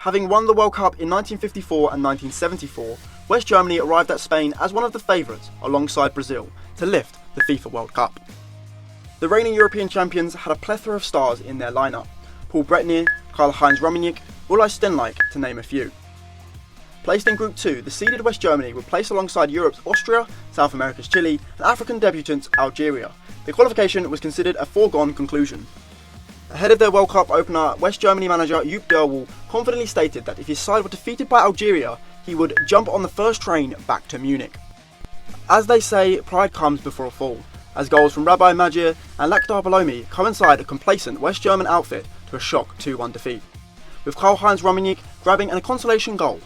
Having won the World Cup in 1954 and 1974, West Germany arrived at Spain as one of the favourites, alongside Brazil, to lift the FIFA World Cup. The reigning European champions had a plethora of stars in their lineup: Paul Breitner, Karl-Heinz Rummenigge, Ulrich Stenleik, to name a few. Placed in Group 2, the seeded West Germany were placed alongside Europe's Austria, South America's Chile, and African debutant Algeria. The qualification was considered a foregone conclusion. Ahead of their World Cup opener, West Germany manager Joop Derwall confidently stated that if his side were defeated by Algeria, he would jump on the first train back to Munich. As they say, pride comes before a fall, as goals from Rabbi Magir and Lakhdar Balomi coincide a complacent West German outfit to a shock 2-1 defeat, with Karl-Heinz Rummenigge grabbing a consolation goal.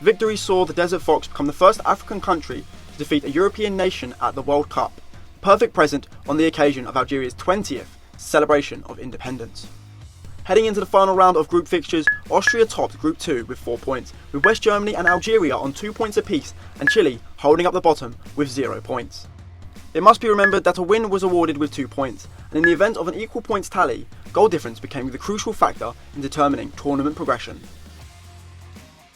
Victory saw the Desert Fox become the first African country to defeat a European nation at the World Cup, a perfect present on the occasion of Algeria's 20th celebration of independence. Heading into the final round of group fixtures, Austria topped Group 2 with 4 points, with West Germany and Algeria on 2 points apiece, and Chile holding up the bottom with 0 points. It must be remembered that a win was awarded with 2 points, and in the event of an equal points tally, goal difference became the crucial factor in determining tournament progression.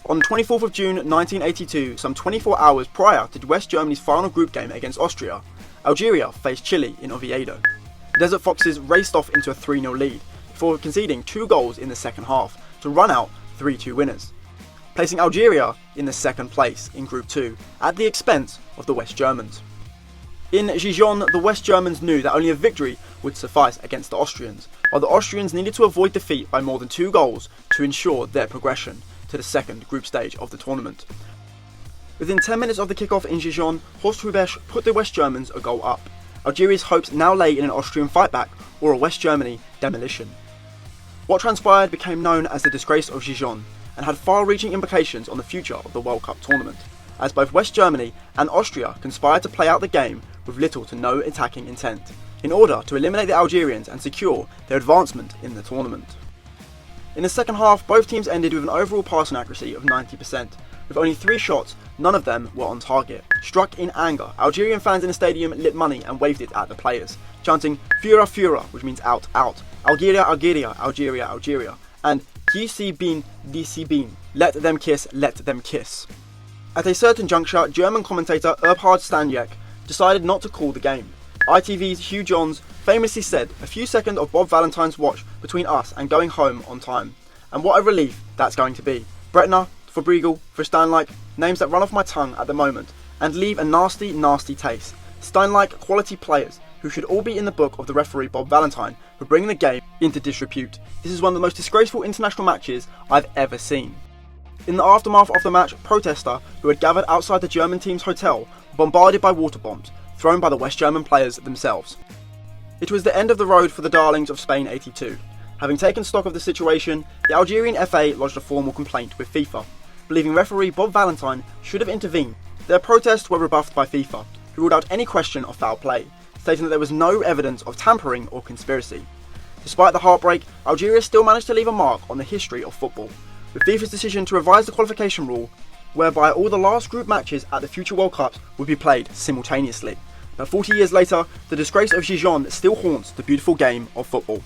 On 24th of June 1982, some 24 hours prior to West Germany's final group game against Austria, Algeria faced Chile in Oviedo. The Desert Foxes raced off into a 3-0 lead, before conceding 2 goals in the second half to run out 3-2 winners, placing Algeria in the second place in Group 2 at the expense of the West Germans. In Gijon, the West Germans knew that only a victory would suffice against the Austrians, while the Austrians needed to avoid defeat by more than 2 goals to ensure their progression to the second group stage of the tournament. Within 10 minutes of the kickoff in Gijon, Horst Hrubesch put the West Germans a goal up. Algeria's hopes now lay in an Austrian fightback or a West Germany demolition. What transpired became known as the Disgrace of Gijon and had far-reaching implications on the future of the World Cup tournament, as both West Germany and Austria conspired to play out the game with little to no attacking intent, in order to eliminate the Algerians and secure their advancement in the tournament. In the second half, both teams ended with an overall passing accuracy of 90%, with only 3 shots, none of them were on target. Struck in anger, Algerian fans in the stadium lit money and waved it at the players, chanting "Führer, Führer," which means out, out, Algeria, Algeria, Algeria, Algeria, and "DC Bin, DC Bin," let them kiss, let them kiss. At a certain juncture, German commentator Erhard Stanjek decided not to call the game. ITV's Hugh Johns famously said, "A few seconds of Bob Valentine's watch between us and going home on time. And what a relief that's going to be. Breitner, for Briegel, for Stenleik, names that run off my tongue at the moment, and leave a nasty, nasty taste. Stenleik quality players, who should all be in the book of the referee Bob Valentine for bringing the game into disrepute. This is one of the most disgraceful international matches I've ever seen." In the aftermath of the match, protesters who had gathered outside the German team's hotel were bombarded by water bombs, thrown by the West German players themselves. It was the end of the road for the darlings of Spain '82. Having taken stock of the situation, the Algerian FA lodged a formal complaint with FIFA, believing referee Bob Valentine should have intervened. Their protests were rebuffed by FIFA, who ruled out any question of foul play, stating that there was no evidence of tampering or conspiracy. Despite the heartbreak, Algeria still managed to leave a mark on the history of football, with FIFA's decision to revise the qualification rule, whereby all the last group matches at the future World Cups would be played simultaneously. But 40 years later, the disgrace of Gijon still haunts the beautiful game of football.